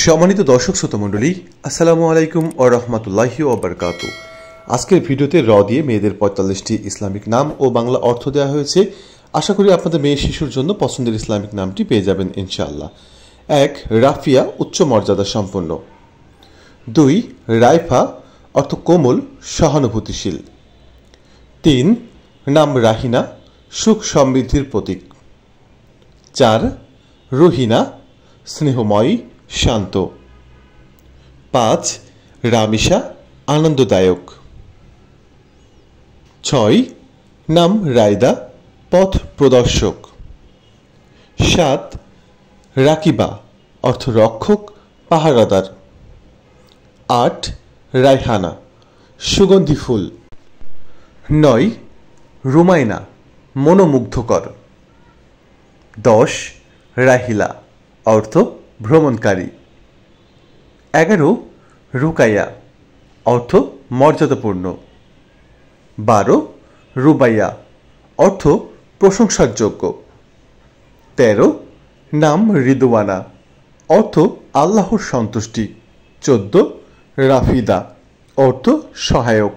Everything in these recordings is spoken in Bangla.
সম্মানিত দর্শক শ্রোতা মণ্ডলী, আসসালামু আলাইকুম ওয়া রাহমাতুল্লাহি ওয়া বারাকাতুহু। আজকের ভিডিওতে দিয়ে মেয়েদের ৪৫টি ইসলামিক নাম ও বাংলা অর্থ দেওয়া হয়েছে। আশা করি আপনাদের মেয়ে শিশুর জন্য পছন্দের ইসলামিক নামটি পেয়ে যাবেন ইনশাআল্লাহ। ১. রাফিয়া, উচ্চ মর্যাদা সম্পন্ন। ২. রাইফা, অর্থ কোমল, সহানুভূতিশীল। ৩. নাম রাহিনা, সুখ সমৃদ্ধির প্রতীক। ৪. রহিনা, স্নেহময়ী, শান্ত। ৫. রামিসা, আনন্দদায়ক। ৬. নাম রায়দা, পথ প্রদর্শক। ৭. রাকিবা, অর্থ রক্ষক, পাহারাদার। ৮. রায়হানা, সুগন্ধি ফুল। ৯. রুমাইনা, মনোমুগ্ধকর। ১০. রাহিলা, অর্থ ভ্রমণকারী। ১১. রুকাইয়া, অর্থ মর্যাদাপূর্ণ। ১২. রুবাইয়া, অর্থ প্রশংসার যোগ্য। ১৩. নাম রিদওয়ানা, অর্থ আল্লাহর সন্তুষ্টি। ১৪. রাফিদা, অর্থ সহায়ক।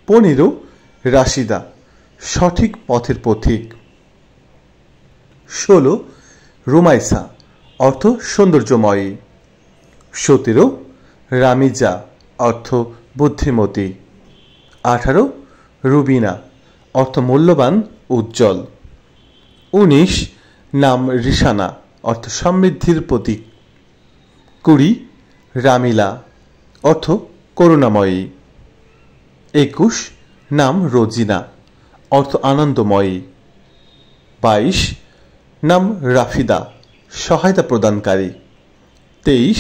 ১৫. রাশিদা, সঠিক পথের পথিক। ১৬. রুমাইসা, অর্থ সৌন্দর্যময়ী। ১৭. রামিজা, অর্থ বুদ্ধিমতী। ১৮. রুবিনা, অর্থ মূল্যবান, উজ্জ্বল। ১৯. নাম রিসানা, অর্থ সমৃদ্ধির প্রতীক। ২০. রামিলা, অর্থ করুণাময়ী। ২১. নাম রোজিনা, অর্থ আনন্দময়ী। ২২. নাম রাফিদা, সহায়তা প্রদানকারী। ২৩.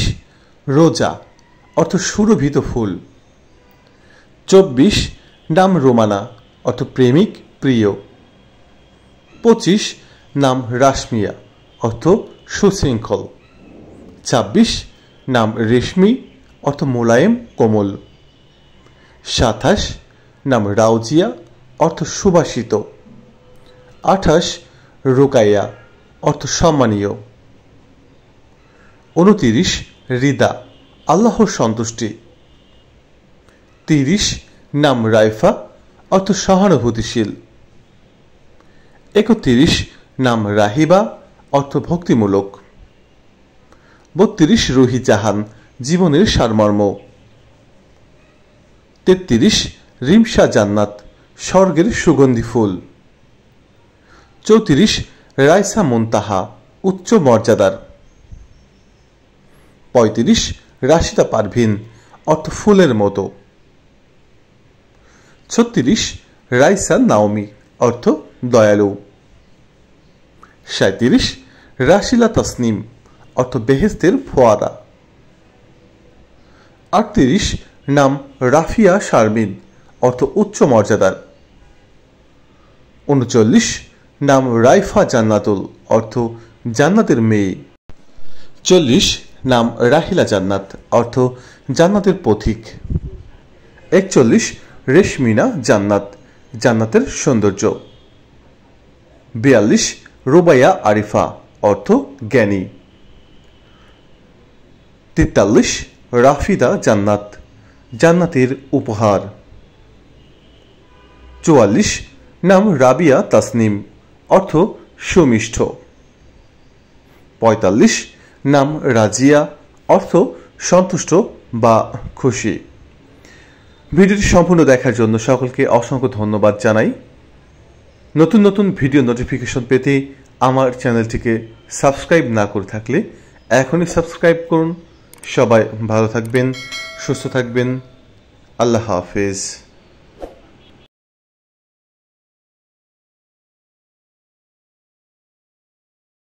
রোজা, অর্থ সুরভিত ফুল। ২৪. নাম রোমানা, অর্থ প্রেমিক, প্রিয়। ২৫. নাম রাশমিয়া, অর্থ সুশৃঙ্খল। ২৬. নাম রেশমি, অর্থ মোলায়েম, কোমল। ২৭. নাম রাউজিয়া, অর্থ সুবাসিত। ২৮. রুকাইয়া, অর্থ সম্মানীয়। ২৯. রিদা, আল্লাহর সন্তুষ্টি। ৩০. নাম রাইফা, অর্থ সহানুভূতিশীল। ৩১. নাম রাহিবা, অর্থ ভক্তিমূলক। ৩২. রুহি জাহান, জীবনের সারমর্ম। ৩৩. রিমশা জান্নাত, স্বর্গের সুগন্ধি ফুল। ৩৪. রাইসা মুনতাহা, উচ্চ মর্যাদার। ৩৫. রাশিদা পারভিন, অর্থ ফুলের মতো। ৩৬. রাইসা নাওমি, অর্থ দয়ালু। ৩৭. রাশিলা তাসনিম, অর্থ বেহেস্তের ফোয়ারা। ৩৮. নাম রাফিয়া শারমিন, অর্থ উচ্চ মর্যাদার। ৩৯. নাম রাইফা জান্নাতুল, অর্থ জান্নাতের মেয়ে। ৪০. নাম রাহিলা জান্নাত, অর্থ জান্নাতের পথিক। ৪১. রেশমিনা জান্নাত, জান্নাতের সৌন্দর্য। ৪২. রুবাইয়া আরিফা, অর্থ জ্ঞানী। ৪৩. রাফিদা জান্নাত, জান্নাতের উপহার। ৪৪. নাম রাবিয়া তাসনিম, অর্থ সুমিষ্ঠ। ৪৫. নাম রাজিয়া, অর্থ সন্তুষ্ট বা খুশি। ভিডিওটি সম্পূর্ণ দেখার জন্য সকলকে অসংখ্য ধন্যবাদ জানাই। নতুন নতুন ভিডিও নোটিফিকেশন পেতে আমার চ্যানেলটিকে সাবস্ক্রাইব না করে থাকলে এখনই সাবস্ক্রাইব করুন। সবাই ভালো থাকবেন, সুস্থ থাকবেন। আল্লাহ হাফেজ।